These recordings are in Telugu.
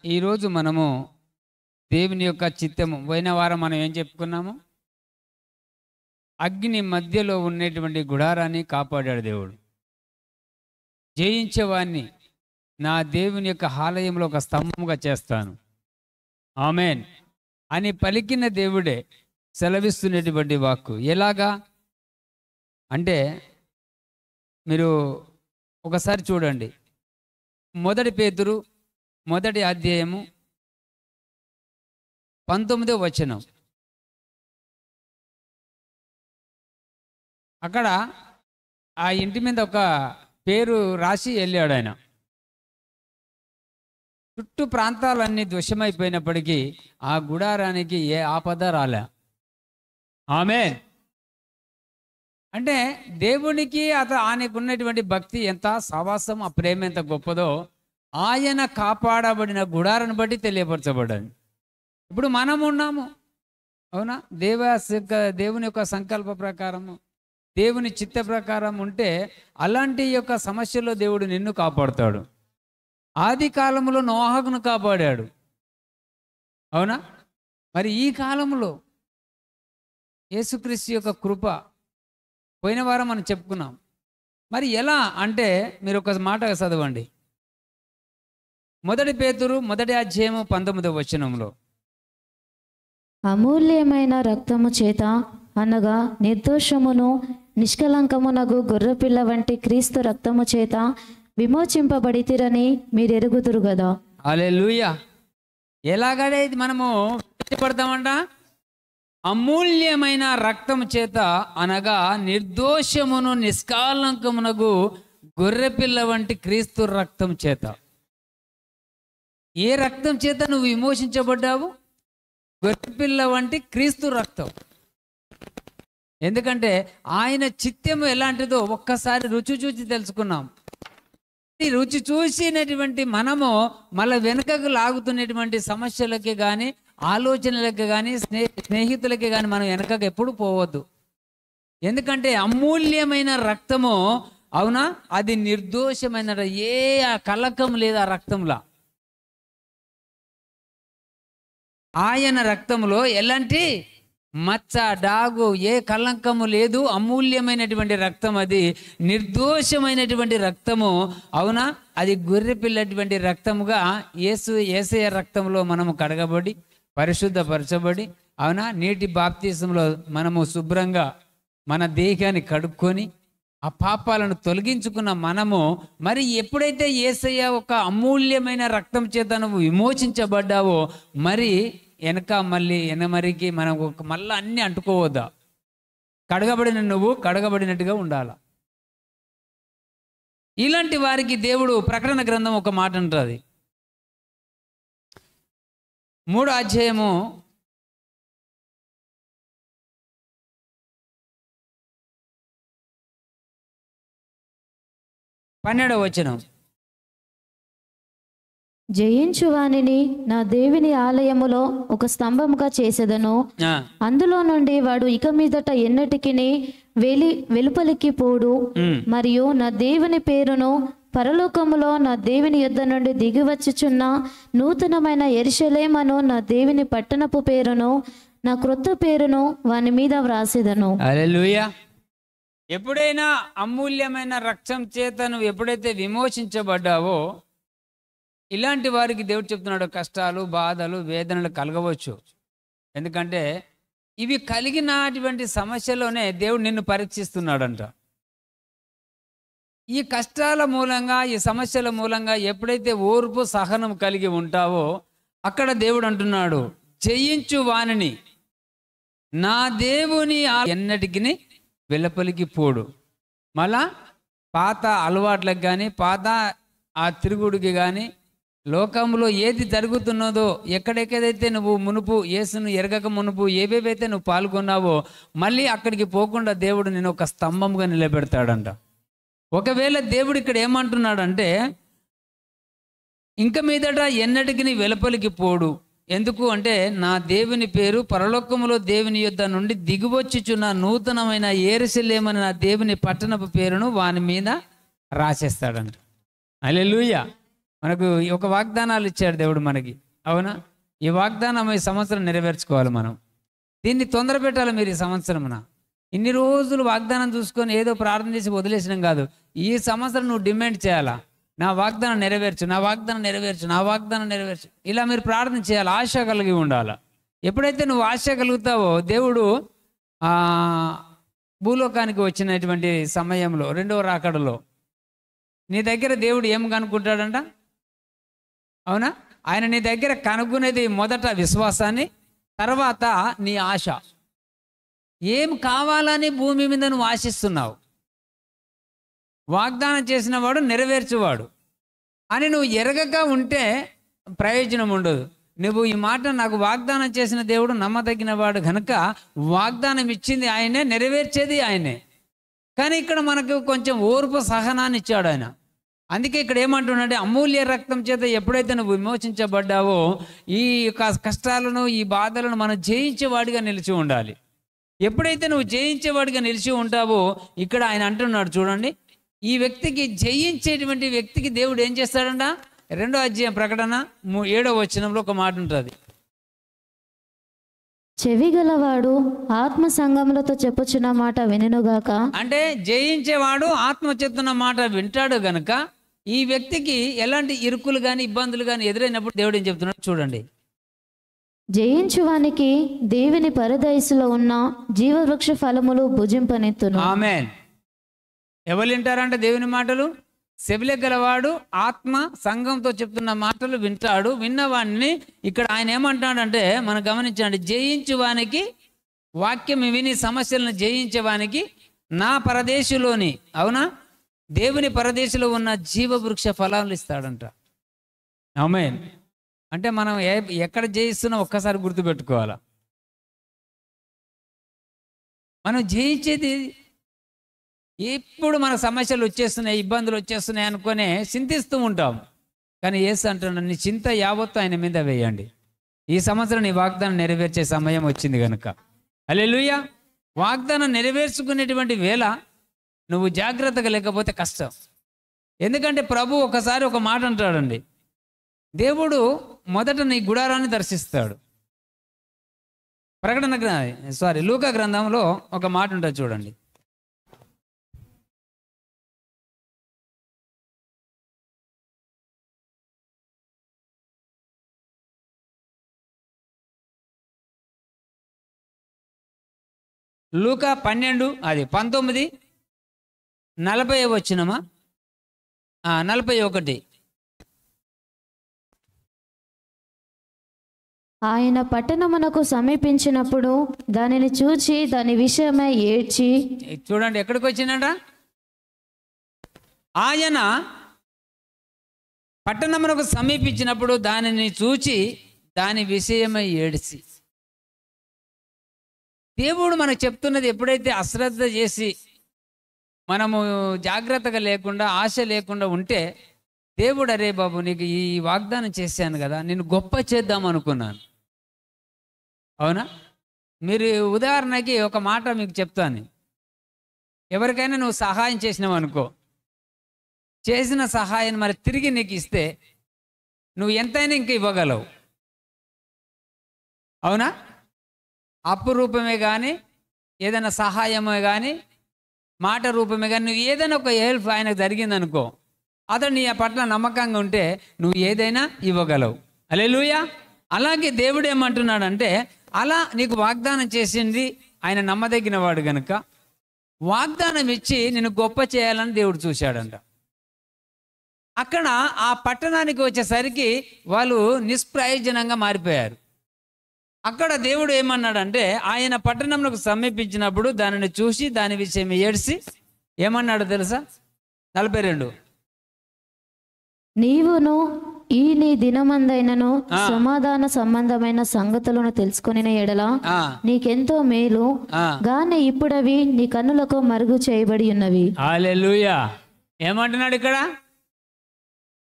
ఈరోజు మనము దేవుని యొక్క చిత్తము పోయిన వారం మనం ఏం చెప్పుకున్నాము? అగ్ని మధ్యలో ఉన్నటువంటి గుడారాన్ని కాపాడాడు దేవుడు. జయించేవాన్ని నా దేవుని యొక్క ఆలయంలో ఒక స్తంభముగా చేస్తాను, ఆమేన్ అని పలికిన దేవుడే సెలవిస్తున్నటువంటి వాక్కు. ఎలాగా అంటే మీరు ఒకసారి చూడండి, 1 పేతురు 1వ అధ్యాయము 19వ వచనం. అక్కడ ఆ ఇంటి మీద ఒక పేరు రాసి వెళ్ళాడు ఆయన. చుట్టూ ప్రాంతాలన్నీ ధ్వంసమైపోయినప్పటికీ ఆ గుడారానికి ఏ ఆపద రాలే. ఆమేన్. అంటే దేవునికి ఆయనకు ఉన్నటువంటి భక్తి ఎంత, సహవాసం, ఆ ప్రేమ ఎంత గొప్పదో ఆయన కాపాడబడిన గుడారాన్ని బట్టి తెలియపరచబడింది. ఇప్పుడు మనం ఉన్నాము, అవునా? దేవుని యొక్క సంకల్ప ప్రకారము, దేవుని చిత్త ప్రకారం ఉంటే అలాంటి యొక్క సమస్యలో దేవుడు నిన్ను కాపాడుతాడు. ఆది కాలంలో నోహకును కాపాడాడు, అవునా? మరి ఈ కాలంలో యేసుక్రీస్తు యొక్క కృప పోయిన వారం మనం చెప్పుకున్నాం. మరి ఎలా అంటే మీరు ఒక మాట చదవండి, 1 పేతురు 1వ అధ్యాయము 19వ వచనంలో. అమూల్యమైన రక్తము చేత అనగా నిర్దోషమును నిష్కలంకమునగు గొర్రెపిల్ల వంటి క్రీస్తు రక్తము చేత విమోచింపబడితిరని మీరు ఎరుగుదురు కదా. హల్లెలూయా. ఎలాగనే ఇది మనము పడతామంట? అమూల్యమైన రక్తము చేత అనగా నిర్దోషమును నిష్కలంకమునగు గొర్రెపిల్ల వంటి క్రీస్తు రక్తం చేత. ఏ రక్తం చేత నువ్వు విమోచించబడ్డావు? గొర్రెపిల్ల వంటి క్రీస్తు రక్తం. ఎందుకంటే ఆయన చిత్తము ఎలాంటిదో ఒక్కసారి రుచి చూసి తెలుసుకున్నాం. ఈ రుచి చూసినటువంటి మనము మళ్ళీ వెనుకకు లాగుతున్నటువంటి సమస్యలకి కానీ, ఆలోచనలకి కానీ, స్నేహితులకి కానీ మనం వెనకకు ఎప్పుడు పోవద్దు. ఎందుకంటే అమూల్యమైన రక్తము, అవునా, అది నిర్దోషమైన, ఏ కలకం లేదు ఆ రక్తంలో. ఆయన రక్తంలో ఎలాంటి మచ్చ, డాగు, ఏ కలంకము లేదు. అమూల్యమైనటువంటి రక్తం, అది నిర్దోషమైనటువంటి రక్తము, అవునా? అది గొర్రెపిల్లటువంటి రక్తముగా యేసయ్య రక్తంలో మనము కడగబడి పరిశుద్ధపరచబడి, అవునా, నీటి బాప్తిసంలో మనము శుభ్రంగా మన దేహాన్ని కడుక్కొని ఆ పాపాలను తొలగించుకున్న మనము మరి ఎప్పుడైతే యేసయ్య ఒక అమూల్యమైన రక్తం చేత నువ్వు విమోచించబడ్డావో మరి మళ్ళీ వెనమరికి మనం మళ్ళీ అన్నీ అంటుకోవద్దా? కడగబడిన నువ్వు కడగబడినట్టుగా ఉండాల. ఇలాంటి వారికి దేవుడు ప్రకటన గ్రంథం ఒక మాట అంటుంది. 3వ అధ్యాయము 12వ వచనం. జయించు వానిని నా దేవుని ఆలయములో ఒక స్తంభముగా చేసేదను. అందులో నుండి వాడు ఇక మీదట ఎన్నటికిని వెలుపలికి పోడు. మరియు నా దేవుని పేరును పరలోకములో నా దేవుని యుద్ధ నుండి దిగివచ్చుచున్న నూతనమైన యెరూషలేమును నా దేవుని పట్టణపు పేరును నా క్రొత్త పేరును వాని మీద వ్రాసేదను. హల్లెలూయా. ఎప్పుడైనా అమూల్యమైన రక్తం చేత నువ్వు ఎప్పుడైతే విమోచించబడ్డావో ఇలాంటి వారికి దేవుడు చెప్తున్నాడు, కష్టాలు, బాధలు, వేదనలు కలగవచ్చు. ఎందుకంటే ఇవి కలిగినటువంటి సమస్యలోనే దేవుడు నిన్ను పరీక్షిస్తున్నాడంట. ఈ కష్టాల మూలంగా, ఈ సమస్యల మూలంగా ఎప్పుడైతే ఓర్పు, సహనం కలిగి ఉంటావో అక్కడ దేవుడు అంటున్నాడు, జయించు వానిని నా దేవుని ఎన్నటికి వెలుపలికి పోడు. మళ్ళా పాత అలవాట్లకు కానీ, పాత ఆ తిరుగుడికి కానీ, లోకంలో ఏది జరుగుతున్నదో, ఎక్కడెక్కడైతే నువ్వు మునుపు యేసును ఎరగక మునుపు ఏవేవైతే నువ్వు పాల్గొన్నావో మళ్ళీ అక్కడికి పోకుండా దేవుడు నేను ఒక స్తంభంగా నిలబెడతాడంట. ఒకవేళ దేవుడు ఇక్కడ ఏమంటున్నాడంటే, ఇంక మీదట ఎన్నటికి వెలుపలికి పోడు. ఎందుకు అంటే నా దేవుని పేరు పరలోకములో దేవుని యుద్ధ నుండి దిగువచ్చుచున్న నూతనమైన యెరూషలేమని నా దేవుని పట్టణపు పేరును వాని మీద రాసేస్తాడంట. హల్లెలూయా. మనకు ఒక వాగ్దానాలు ఇచ్చాడు దేవుడు మనకి, అవునా? ఈ వాగ్దానం ఈ సంవత్సరం నెరవేర్చుకోవాలి మనం. దీన్ని తొందర పెట్టాలి మీరు ఈ సంవత్సరమున. ఇన్ని రోజులు వాగ్దానం చూసుకొని ఏదో ప్రార్థన చేసి వదిలేసినాం కాదు. ఈ సంవత్సరం నువ్వు డిమాండ్ చేయాలా, నా వాగ్దానం నెరవేర్చు, నా వాగ్దానం నెరవేర్చు, నా వాగ్దానం నెరవేర్చు. ఇలా మీరు ప్రార్థన చేయాలి, ఆశ కలిగి ఉండాలి. ఎప్పుడైతే నువ్వు ఆశ కలుగుతావో దేవుడు భూలోకానికి వచ్చినటువంటి సమయంలో రెండవ రాకడలో నీ దగ్గర దేవుడు ఏం కనుక్కుంటాడంట? అవునా? ఆయన నీ దగ్గర కనుక్కునేది మొదట విశ్వాసాన్ని, తర్వాత నీ ఆశ. ఏం కావాలని భూమి మీద నువ్వు ఆశిస్తున్నావు? వాగ్దానం చేసిన వాడు నెరవేర్చువాడు అని నువ్వు ఎరగక ఉంటే ప్రయోజనం ఉండదు. నువ్వు ఈ మాట, నాకు వాగ్దానం చేసిన దేవుడు నమ్మదగిన వాడు కనుక వాగ్దానం ఇచ్చింది ఆయనే, నెరవేర్చేది ఆయనే. కానీ ఇక్కడ మనకు కొంచెం ఓర్పు సహనాన్ని ఇచ్చాడు ఆయన. అందుకే ఇక్కడ ఏమంటున్నాడంటే, అమూల్య రక్తం చేత ఎప్పుడైతే నువ్వు విమోచించబడ్డావో ఈ కష్టాలను, ఈ బాధలను మనం జయించేవాడిగా నిలిచి ఉండాలి. ఎప్పుడైతే నువ్వు జయించేవాడిగా నిలిచి ఉంటావో ఇక్కడ ఆయన అంటున్నాడు చూడండి, ఈ వ్యక్తికి, జయించేటువంటి వ్యక్తికి దేవుడు ఏం చేస్తాడంట? 2వ అధ్యాయం ప్రకటన 7వ వచనంలో ఒక మాట ఉంటుంది. చెవిగలవాడు ఆత్మ సంగములతో చెప్పుచున్న మాట వినుగాక. అంటే జయించేవాడు ఆత్మ చెప్తున్న మాట వింటాడు గనుక ఈ వ్యక్తికి ఎలాంటి ఇరుకులు కానీ ఇబ్బందులు కానీ ఎదురైనప్పుడు దేవుడు ఏం చెప్తున్నాడు చూడండి. జయించువానికి దేవుని పరదయసులో ఉన్న జీవవృక్ష ఫలములు భుజింపనెత్తును. ఆమేన్. ఎవరు వింటారంటే దేవుని మాటలు? సెవిలె గలవాడు ఆత్మ సంఘంతో చెప్తున్న మాటలు వింటాడు. విన్నవాడిని ఇక్కడ ఆయన ఏమంటాడంటే, మనం గమనించండి, జయించువానికి, వాక్యం విని సమస్యలను జయించేవానికి నా పరదేశంలోని, అవునా, దేవుని పరదేశంలో ఉన్న జీవవృక్ష ఫలాలు ఇస్తాడంట. ఆమేన్. అంటే మనం ఎక్కడ జయిస్తున్నా ఒక్కసారి గుర్తుపెట్టుకోవాలా, మనం జయించేది. ఇప్పుడు మన సమస్యలు వచ్చేస్తున్నాయి, ఇబ్బందులు వచ్చేస్తున్నాయి అనుకునే చింతిస్తూ ఉంటాం. కానీ యేసు అంటున్నాడు, నీ చింత యావత్తు ఆయన మీద వేయండి. ఈ సంవత్సరం నీ వాగ్దానం నెరవేర్చే సమయం వచ్చింది కనుక. హల్లెలూయా. వాగ్దానం నెరవేర్చుకునేటువంటి వేళ నువ్వు జాగ్రత్తగా లేకపోతే కష్టం. ఎందుకంటే ప్రభు ఒకసారి ఒక మాట అంటాడండి, దేవుడు మొదట నీ గుడారాన్ని దర్శిస్తాడు. లూకా గ్రంథంలో ఒక మాట ఉంటుంది చూడండి. లూకా 12:19 40వ వచనమా 41. ఆయన పట్టణమునకు సమీపించినప్పుడు దానిని చూచి దాని విషయమై ఏడ్చి. చూడండి ఎక్కడికి వచ్చిందట? ఆయన పట్టణమునకు సమీపించినప్పుడు దానిని చూచి దాని విషయమై ఏడ్చి. దేవుడు మనకు చెప్తున్నది ఎప్పుడైతే అశ్రద్ధ చేసి మనము జాగ్రత్తగా లేకుండా, ఆశ లేకుండా ఉంటే, దేవుడు, అరే బాబు నీకు ఈ వాగ్దానం చేశాను కదా, నేను గొప్ప చేద్దాం అనుకున్నాను. అవునా? మీరు ఉదాహరణకి ఒక మాట మీకు చెప్తాను. ఎవరికైనా నువ్వు సహాయం చేసినావు అనుకో, చేసిన సహాయం మరి తిరిగి నీకు ఇస్తే నువ్వు ఎంతైనా ఇంక ఇవ్వగలవు. అవునా? అప్పు రూపమే కానీ, ఏదైనా సహాయమే కానీ, మాట రూపమే కానీ, నువ్వు ఏదైనా ఒక హెల్ప్ ఆయనకు జరిగిందనుకో, అతను నీ పట్ల నమ్మకంగా ఉంటే నువ్వు ఏదైనా ఇవ్వగలవు. హల్లెలూయా. అలాగే దేవుడు ఏమంటున్నాడంటే, అలా నీకు వాగ్దానం చేసింది ఆయన నమ్మదగిన వాడు గనుక వాగ్దానం ఇచ్చి నిన్ను గొప్ప చేయాలని దేవుడు చూశాడంట. అక్కడ ఆ పట్టణానికి వచ్చేసరికి వాళ్ళు నిష్ప్రయోజనంగా మారిపోయారు. అక్కడ దేవుడు ఏమన్నాడంటే, ఆయన పట్టణంలో సమీపించినప్పుడు దానిని చూసి దాని విషయం ఏడ్చి ఏమన్నాడు తెలుసా? 42. నీవును ఈ నీ దినమందైనను సమాధాన సంబంధమైన సంగతులను తెలుసుకుని ఎడల నీకెంతో మేలు గాని ఇప్పుడవి నీ కన్నులకు మరుగు చేయబడి ఉన్నవి. హల్లెలూయా. ఏమంటున్నాడు ఇక్కడ?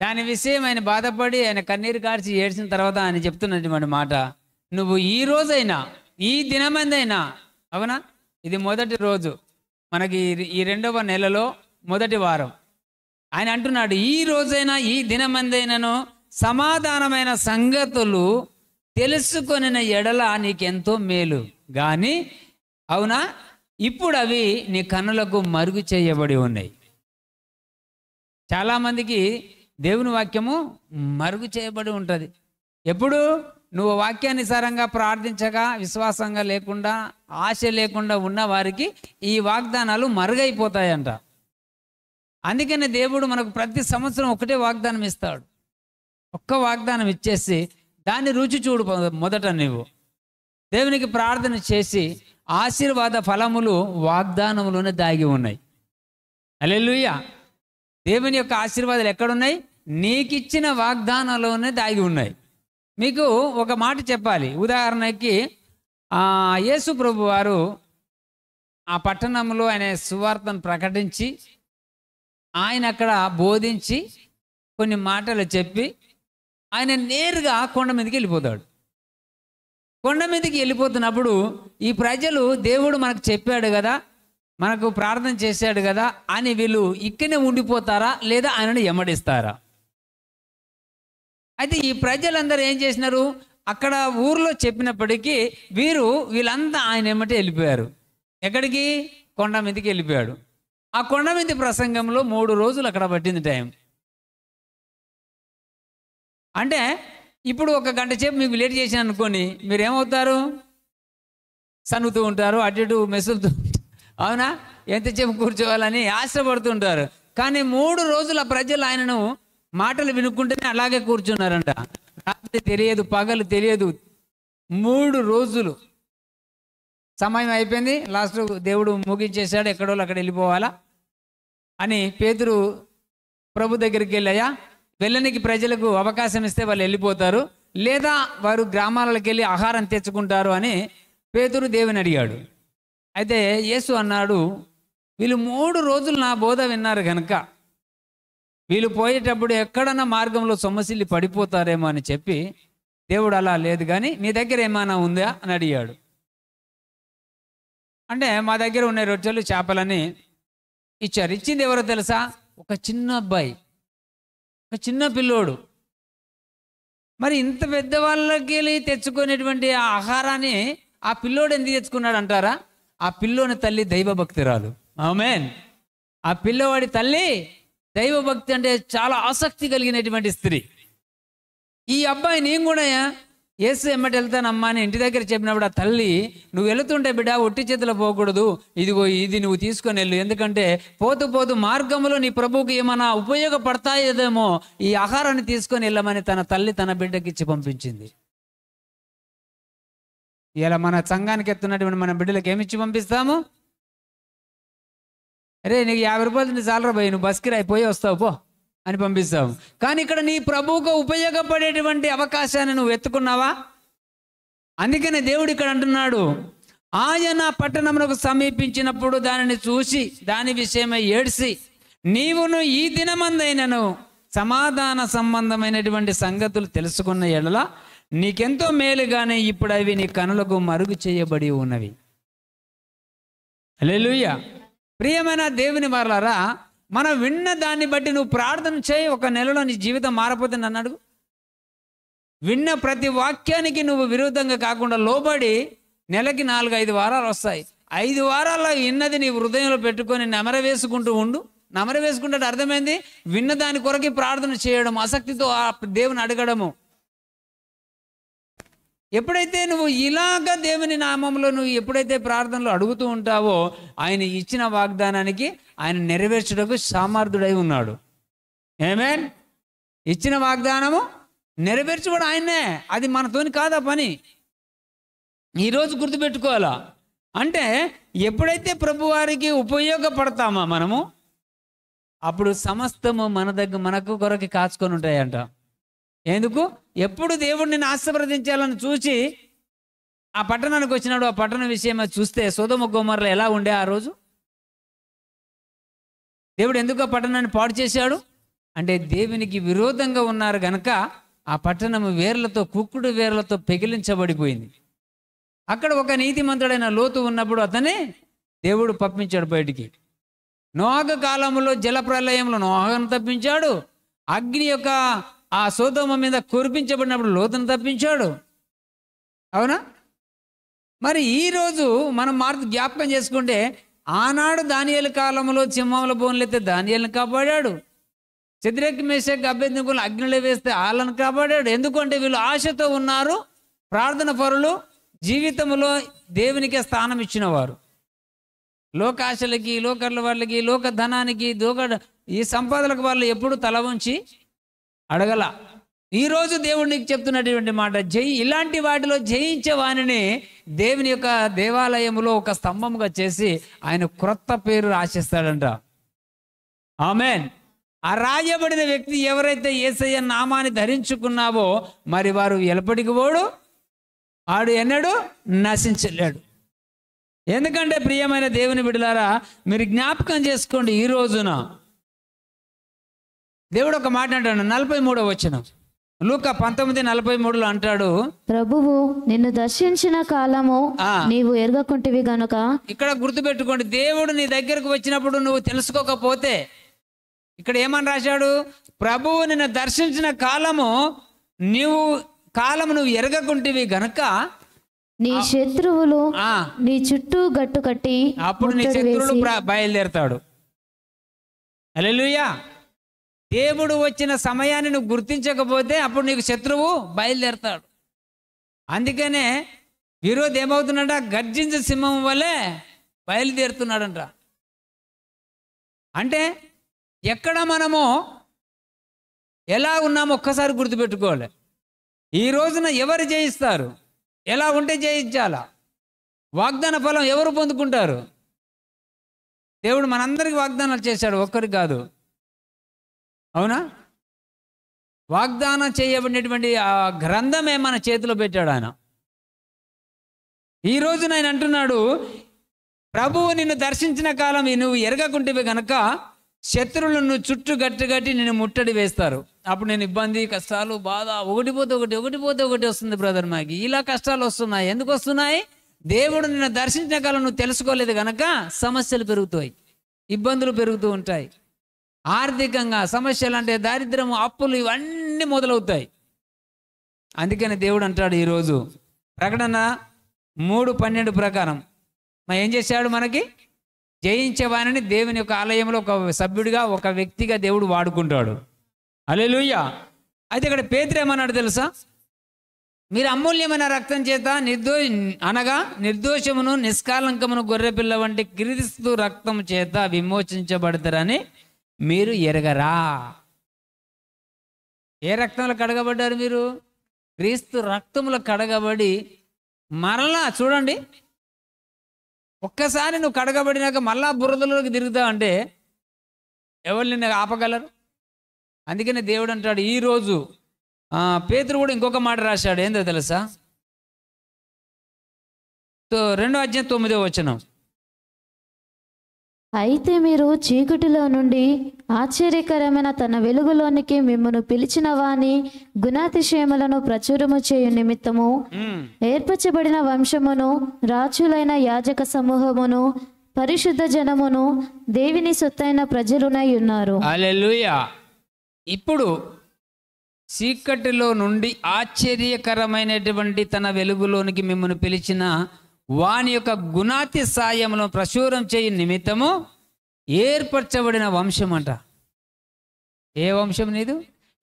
దాని విషయం ఆయన బాధపడి ఆయన కన్నీరు కార్చి ఏడ్చిన తర్వాత ఆయన చెప్తున్నటువంటి మాట, నువ్వు ఈ రోజైనా, ఈ దినమందైనా, అవునా, ఇది మొదటి రోజు మనకి, ఈ 2వ నెలలో మొదటి వారం, ఆయన అంటున్నాడు, ఈ రోజైనా ఈ దినమందైనను సమాధానమైన సంగతులు తెలుసుకొనిన ఎడల నీకెంతో మేలు కానీ, అవునా, ఇప్పుడు అవి నీ కన్నులకు మరుగు చేయబడి ఉన్నాయి. చాలామందికి దేవుని వాక్యము మరుగు చేయబడి ఉంటుంది. ఎప్పుడు నువ్వు వాక్యానుసారంగా ప్రార్థించగా, విశ్వాసంగా లేకుండా, ఆశ లేకుండా ఉన్న వారికి ఈ వాగ్దానాలు మరుగైపోతాయంట. అందుకనే దేవుడు మనకు ప్రతి సంవత్సరం ఒకటే వాగ్దానం ఇస్తాడు. ఒక్క వాగ్దానం ఇచ్చేసి దాన్ని రుచి చూడు. మొదట నువ్వు దేవునికి ప్రార్థన చేసి ఆశీర్వాద ఫలములు వాగ్దానములోనే దాగి ఉన్నాయి. హల్లెలూయా. దేవుని యొక్క ఆశీర్వాదాలు ఎక్కడున్నాయి? నీకిచ్చిన వాగ్దానాల్లోనే దాగి ఉన్నాయి. మీకు ఒక మాట చెప్పాలి. ఉదాహరణకి యేసు ప్రభు వారు ఆ పట్టణంలో ఆయన సువార్తను ప్రకటించి, ఆయన అక్కడ బోధించి కొన్ని మాటలు చెప్పి ఆయన నేరుగా కొండ మీదకి వెళ్ళిపోతాడు. కొండ మీదకి వెళ్ళిపోతున్నప్పుడు ఈ ప్రజలు దేవుడు మనకు చెప్పాడు కదా, మనకు ప్రార్థన చేశాడు కదా అని వీళ్ళు ఇక్కడనే ఉండిపోతారా లేదా ఆయనను ఎమ్మడిస్తారా? అయితే ఈ ప్రజలందరూ ఏం చేసినారు? అక్కడ ఊర్లో చెప్పినప్పటికీ వీళ్ళంతా ఆయన ఎమ్మటే వెళ్ళిపోయారు. ఎక్కడికి? కొండ మీదకి వెళ్ళిపోయాడు. ఆ కొండ మీద ప్రసంగంలో 3 రోజులు అక్కడ పట్టింది టైం. అంటే ఇప్పుడు 1 గంట సేపు మీకు లేట్ చేశాను అనుకోని మీరేమవుతారు? సన్నుతూ ఉంటారు, అటు ఇటు మెసులుతూ ఉంటారు. అవునా? ఎంతసేపు కూర్చోవాలని ఆశపడుతుంటారు. కానీ 3 రోజుల ప్రజలు ఆయనను మాటలు వినుకుంటేనే అలాగే కూర్చున్నారంట. రాత్రి తెలియదు, పగలు తెలియదు. 3 రోజులు సమయం అయిపోయింది. లాస్ట్ దేవుడు ముగించేశాడు, ఎక్కడో అక్కడ వెళ్ళిపోవాలా అని పేతురు ప్రభు దగ్గరికి వెళ్ళాయా, వెళ్ళనికి ప్రజలకు అవకాశం ఇస్తే వాళ్ళు వెళ్ళిపోతారు, లేదా వారు గ్రామాలకు వెళ్ళి ఆహారం తెచ్చుకుంటారు అని పేతురు దేవుని అడిగాడు. అయితే యేసు అన్నాడు, వీళ్ళు 3 రోజులు నా బోధ విన్నారు కనుక వీళ్ళు పోయేటప్పుడు ఎక్కడన్నా మార్గంలో సొమ్మసిల్లి పడిపోతారేమో అని చెప్పి దేవుడు అలా లేదు కానీ మీ దగ్గర ఏమైనా ఉందా అని అడిగాడు. అంటే మా దగ్గర ఉన్న రొట్టెలు చేపలని ఇచ్చారు. ఇచ్చింది ఎవరో తెలుసా? ఒక చిన్న అబ్బాయి, ఒక చిన్న పిల్లోడు. మరి ఇంత పెద్దవాళ్ళకి వెళ్ళి తెచ్చుకునేటువంటి ఆ ఆహారాన్ని ఆ పిల్లోడు ఎందుకు తెచ్చుకున్నాడు అంటారా? ఆ పిల్లోని తల్లి దైవభక్తురాలు. ఆమేన్. ఆ పిల్లవాడి తల్లి దైవభక్తి అంటే చాలా ఆసక్తి కలిగినటువంటి స్త్రీ. ఈ అబ్బాయి నేను కూడా యేసు ఎమ్మటి వెళ్తానమ్మా అని ఇంటి దగ్గర చెప్పినప్పుడు ఆ తల్లి, నువ్వు వెళుతుంటే బిడ్డ ఒట్టి చేతిలో పోకూడదు, ఇదిగో ఇది నువ్వు తీసుకొని వెళ్ళు, ఎందుకంటే పోతూ పోతూ మార్గంలో నీ ప్రభువుకి ఏమైనా ఉపయోగపడతాయేదేమో ఈ ఆహారాన్ని తీసుకొని వెళ్ళమని తన తల్లి తన బిడ్డకి ఇచ్చి పంపించింది. ఇలా మన సంఘానికి ఎత్తున్నటువంటి మన బిడ్డలకు ఏమిచ్చి పంపిస్తాము? అరే నీకు 50 రూపాయలు చాలరా పోయి, నువ్వు బస్కి రాయిపోయి వస్తావు పో అని పంపిస్తావు. కానీ ఇక్కడ నీ ప్రభువుకు ఉపయోగపడేటువంటి అవకాశాన్ని నువ్వు ఎత్తుకున్నావా? అందుకనే దేవుడు ఇక్కడ అంటున్నాడు, ఆయన పట్టణమునకు సమీపించినప్పుడు దానిని చూసి దాని విషయమై ఏడ్చి, నీవును ఈ దినమందైనను సమాధాన సంబంధమైనటువంటి సంగతులు తెలుసుకున్న ఎడల నీకెంతో మేలుగానే ఇప్పుడు అవి నీ కనులకు మరుగు చేయబడి ఉన్నవి. హల్లెలూయా. ప్రియమైన దేవుని వారలారా, మనం విన్న దాన్ని బట్టి నువ్వు ప్రార్థన చేయి. 1 నెలలో నీ జీవితం మారపోతుంది నన్ను అడుగు. విన్న ప్రతి వాక్యానికి నువ్వు విరుద్ధంగా కాకుండా లోబడి నెలకి 4-5 వారాలు వస్తాయి. 5 వారాల్లో విన్నది నీ హృదయంలో పెట్టుకొని నెమరవేసుకుంటూ ఉండు. నెమరవేసుకుంటే అర్థమైంది, విన్న దాని కొరకి ప్రార్థన చేయడం, ఆసక్తితో ఆ దేవుని అడగడము. ఎప్పుడైతే నువ్వు ఇలాగ దేవుని నామంలో నువ్వు ఎప్పుడైతే ప్రార్థనలో అడుగుతూ ఉంటావో ఆయన ఇచ్చిన వాగ్దానానికి ఆయన నెరవేర్చుటకు సమర్థుడై ఉన్నాడు. ఆమేన్. ఇచ్చిన వాగ్దానము నెరవేర్చుకోవడం ఆయన్నే, అది మనతోని కాదా పని. ఈరోజు గుర్తుపెట్టుకోవాలా. అంటే ఎప్పుడైతే ప్రభువారికి ఉపయోగపడతామో మనము, అప్పుడు సమస్తము మనకు కొరకు కాచుకొని ఉంటాయంట. ఎందుకు? ఎప్పుడు దేవుడు నిన్ను ఆశీర్వదించాలని చూసి ఆ పట్టణానికి వచ్చినాడు. ఆ పట్టణ విషయం చూస్తే సొదొమ గొమొర్రా ఎలా ఉండే ఆ రోజు? దేవుడు ఎందుకు ఆ పట్టణాన్ని పాడు చేశాడు అంటే దేవునికి విరోధంగా ఉన్నారు గనక ఆ పట్టణం వేర్లతో, కుక్కుడు వేర్లతో పెగిలించబడిపోయింది. అక్కడ ఒక నీతిమంతుడైన లోతు ఉన్నప్పుడు అతనే దేవుడు పంపించాడు బయటికి. నోహ కాలంలో జలప్రలయంలో నోహను తప్పించాడు. అగ్ని యొక్క ఆ సొదొమ మీద కురిపించబడినప్పుడు లోతును తప్పించాడు. అవునా? మరి ఈరోజు మనం జ్ఞాపకం చేసుకుంటే, ఆనాడు దానియేలు కాలంలో సింహముల బోన్లైతే దానియేలును కాపాడాడు. షద్రక్ మేషక్ అబేద్నెగోలను అగ్నిలో వేస్తే వాళ్ళను కాపాడాడు. ఎందుకంటే వీళ్ళు ఆశతో ఉన్నారు, ప్రార్థన పరులు, జీవితంలో దేవునికే స్థానం ఇచ్చినవారు. లోకాశలకి, లోకర్ల వాళ్ళకి, లోక ధనానికి, ఈ సంపాదనలకు వాళ్ళు ఎప్పుడు తల వంచి అడగల. ఈరోజు దేవుడు నీకు చెప్తున్నటువంటి మాట, ఇలాంటి వాటిలో జయించే వానిని దేవుని యొక్క దేవాలయంలో ఒక స్తంభముగా చేసి ఆయన క్రొత్త పేరు రాసిస్తాడంట. ఆమేన్. ఆ రాయబడిన వ్యక్తి ఎవరైతే యేసయ్య నామాన్ని ధరించుకున్నావో మరి వారు ఎలపటికి పోడు, ఆడు ఎన్నడూ నశించలేడు. ఎందుకంటే ప్రియమైన దేవుని బిడ్డలారా, మీరు జ్ఞాపకం చేసుకోండి, ఈ రోజున దేవుడు ఒక మాట అంటాడు. 43వ వచనం, లూకా 19:43 అంటాడు, ప్రభువు నిన్ను దర్శించిన కాలము నీవు ఎరగకుంటివి గనుక. ఇక్కడ గుర్తుపెట్టుకోండి, దేవుడు నీ దగ్గరకు వచ్చినప్పుడు నువ్వు తెలుసుకోకపోతే, ఇక్కడ ఏమని రాశాడు? ప్రభువు నిన్ను దర్శించిన కాలము నువ్వు ఎరగకుంటివి గనుక నీ శత్రువులు నీ చుట్టూ గట్టు కట్టి అప్పుడు నీ శత్రువులు బయలుదేరతాడు. హల్లెలూయా. దేవుడు వచ్చిన సమయాన్ని నువ్వు గుర్తించకపోతే అప్పుడు నీకు శత్రువు బయలుదేరతాడు. అందుకనే ఈరోజు ఏమవుతున్నాడ? గర్జించే సింహం వల్లే బయలుదేరుతున్నాడంట. అంటే ఎక్కడ మనము ఎలా ఉన్నామో ఒక్కసారి గుర్తుపెట్టుకోవాలి. ఈ రోజున ఎవరు జయిస్తారు? ఎలా ఉంటే జయించాలా? వాగ్దాన ఫలం ఎవరు పొందుకుంటారు? దేవుడు మనందరికీ వాగ్దానాలు చేశాడు, ఒక్కరికి కాదు. అవునా? వాగ్దానం చేయబడినటువంటి ఆ గ్రంథమే మన చేతిలో పెట్టాడు ఆయన. ఈ రోజున ఆయన అంటున్నాడు, ప్రభువు నిన్ను దర్శించిన కాలం నువ్వు ఎరగకుంటివి కనుక శత్రువులను చుట్టూ గట్టి నిన్ను ముట్టడి వేస్తారు. అప్పుడు నేను ఇబ్బంది, కష్టాలు, బాధ, ఒకటిపోతే ఒకటి వస్తుంది. బ్రదర్, మాకి ఇలా కష్టాలు వస్తున్నాయి. ఎందుకు వస్తున్నాయి? దేవుడు నిన్ను దర్శించిన కాలం నువ్వు తెలుసుకోలేదు కనుక సమస్యలు పెరుగుతాయి, ఇబ్బందులు పెరుగుతూ ఉంటాయి. ఆర్థికంగా సమస్యలు అంటే దారిద్ర్యము, అప్పులు, ఇవన్నీ మొదలవుతాయి. అందుకని దేవుడు అంటాడు ఈరోజు ప్రకటన 3:12 ప్రకారం ఏం చేశాడు? మనకి జయించేవానిని దేవుని యొక్క ఆలయంలో ఒక సభ్యుడిగా, ఒక వ్యక్తిగా దేవుడు వాడుకుంటాడు. హల్లెలూయా. అయితే ఇక్కడ పేతురు ఏమన్నాడు తెలుసా? మీరు అమూల్యమైన రక్తం చేత నిర్దోషమును నిష్కాలంకమును గొర్రెపిల్ల వంటి క్రీస్తు రక్తం చేత విమోచించబడతారని మీరు ఎరగరా? ఏ రక్తంలో కడగబడ్డారు మీరు? క్రీస్తు రక్తంలో కడగబడి మరలా చూడండి, ఒక్కసారి నువ్వు కడగబడినాక మళ్ళా బురదలోకి తిరుగుతావు అంటే ఎవరు నిన్ను ఆపగలరు? అందుకనే దేవుడు అంటాడు ఈరోజు, పేతురు కూడా ఇంకొక మాట రాశాడు. ఏందో తెలుసా? 2వ అధ్యాయం 9వ వచనం, అయితే మీరు చీకటిలో నుండి ఆశ్చర్యకరమైన తన వెలుగులోనికి మిమ్మల్ని పిలిచిన వాని గుణాతిశయములను ప్రచురము చేయు నిమిత్తము ఏర్పరచబడిన వంశమును, రాజులైన యాజక సమూహమును, పరిశుద్ధ జనమును, దేవుని సొత్తైన ప్రజలునై ఉన్నారు. హల్లెలూయా. ఇప్పుడు చీకటిలో నుండి ఆశ్చర్యకరమైనటువంటి తన వెలుగులోనికి మిమ్మల్ని పిలిచిన వాని యొక్క గుణాతిశయములను ప్రచురం చేయు నిమిత్తము ఏర్పరచబడిన వంశం అంట. ఏ వంశం నీదు?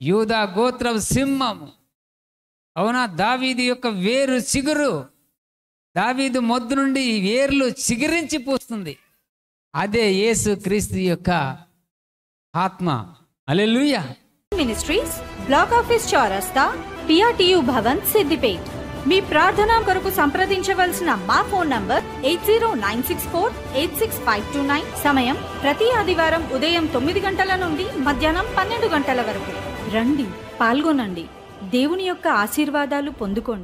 యూదా గోత్రం సింహము. అవునా? దావీదు యొక్క వేరు చిగురు. దావీదు మొద్దు నుండి వేర్లు చిగురించి పూస్తుంది. అదే యేసు క్రీస్తు యొక్క ఆత్మ. హల్లెలూయా. మినిస్ట్రీస్, బ్లాక్ ఆఫీస్ చౌరస్తా, PRTU భవన్, సిద్దిపేట్. మీ ప్రార్థన కొరకు సంప్రదించవలసిన మా ఫోన్ నంబర్ 8096486529. సమయం ప్రతి ఆదివారం ఉదయం 9 గంటల నుండి మధ్యాహ్నం 12 గంటల వరకు. రండి, పాల్గొనండి, దేవుని యొక్క ఆశీర్వాదాలు పొందుకోండి.